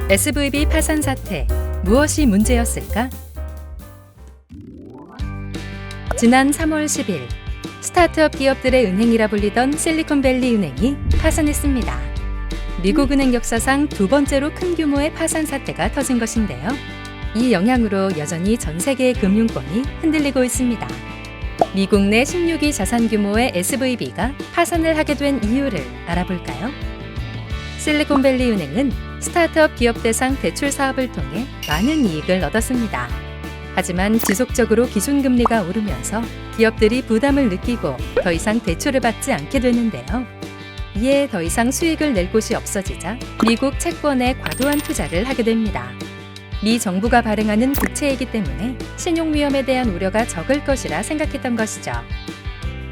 SVB 파산 사태, 무엇이 문제였을까? 지난 3월 10일, 스타트업 기업들의 은행이라 불리던 실리콘밸리 은행이 파산했습니다. 미국 은행 역사상 두 번째로 큰 규모의 파산 사태가 터진 것인데요. 이 영향으로 여전히 전 세계의 금융권이 흔들리고 있습니다. 미국 내 16위 자산 규모의 SVB가 파산을 하게 된 이유를 알아볼까요? 실리콘밸리 은행은 스타트업 기업 대상 대출 사업을 통해 많은 이익을 얻었습니다. 하지만 지속적으로 기준금리가 오르면서 기업들이 부담을 느끼고 더 이상 대출을 받지 않게 되는데요. 이에 더 이상 수익을 낼 곳이 없어지자 미국 채권에 과도한 투자를 하게 됩니다. 미 정부가 발행하는 국채이기 때문에 신용 위험에 대한 우려가 적을 것이라 생각했던 것이죠.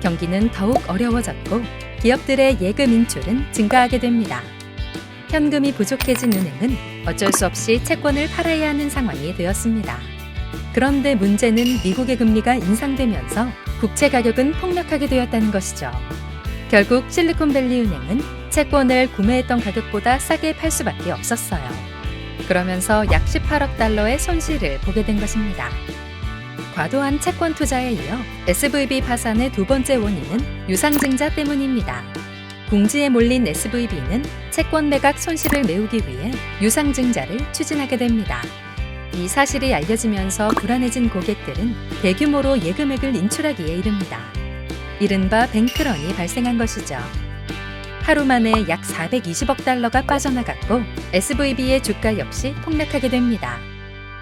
경기는 더욱 어려워졌고 기업들의 예금 인출은 증가하게 됩니다. 현금이 부족해진 은행은 어쩔 수 없이 채권을 팔아야 하는 상황이 되었습니다. 그런데 문제는 미국의 금리가 인상되면서 국채 가격은 폭락하게 되었다는 것이죠. 결국 실리콘밸리 은행은 채권을 구매했던 가격보다 싸게 팔 수밖에 없었어요. 그러면서 약 18억 달러의 손실을 보게 된 것입니다. 과도한 채권 투자에 이어 SVB 파산의 두 번째 원인은 유상증자 때문입니다. 궁지에 몰린 SVB는 채권 매각 손실을 메우기 위해 유상증자를 추진하게 됩니다. 이 사실이 알려지면서 불안해진 고객들은 대규모로 예금액을 인출하기에 이릅니다. 이른바 뱅크런이 발생한 것이죠. 하루 만에 약 420억 달러가 빠져나갔고 SVB의 주가 역시 폭락하게 됩니다.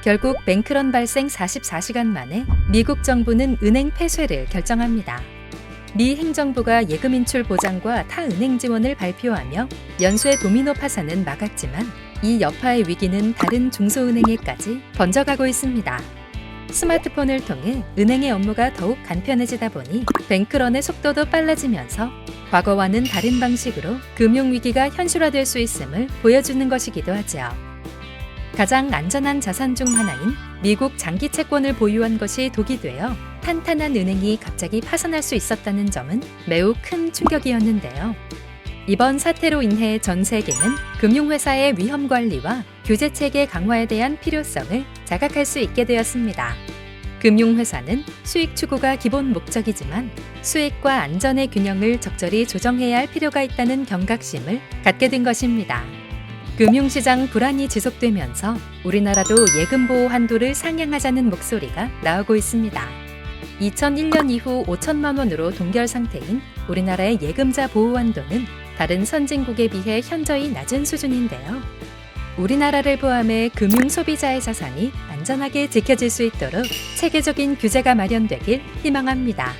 결국 뱅크런 발생 44시간 만에 미국 정부는 은행 폐쇄를 결정합니다. 미 행정부가 예금 인출 보장과 타은행 지원을 발표하며 연쇄 도미노 파산은 막았지만 이 여파의 위기는 다른 중소은행에까지 번져가고 있습니다. 스마트폰을 통해 은행의 업무가 더욱 간편해지다 보니 뱅크런의 속도도 빨라지면서 과거와는 다른 방식으로 금융위기가 현실화될 수 있음을 보여주는 것이기도 하죠. 가장 안전한 자산 중 하나인 미국 장기 채권을 보유한 것이 독이 되어 탄탄한 은행이 갑자기 파산할 수 있었다는 점은 매우 큰 충격이었는데요. 이번 사태로 인해 전 세계는 금융회사의 위험 관리와 규제 체계 강화에 대한 필요성을 자각할 수 있게 되었습니다. 금융회사는 수익 추구가 기본 목적이지만 수익과 안전의 균형을 적절히 조정해야 할 필요가 있다는 경각심을 갖게 된 것입니다. 금융시장 불안이 지속되면서 우리나라도 예금 보호 한도를 상향하자는 목소리가 나오고 있습니다. 2001년 이후 5천만 원으로 동결 상태인 우리나라의 예금자 보호 한도는 다른 선진국에 비해 현저히 낮은 수준인데요. 우리나라를 포함해 금융 소비자의 자산이 안전하게 지켜질 수 있도록 체계적인 규제가 마련되길 희망합니다.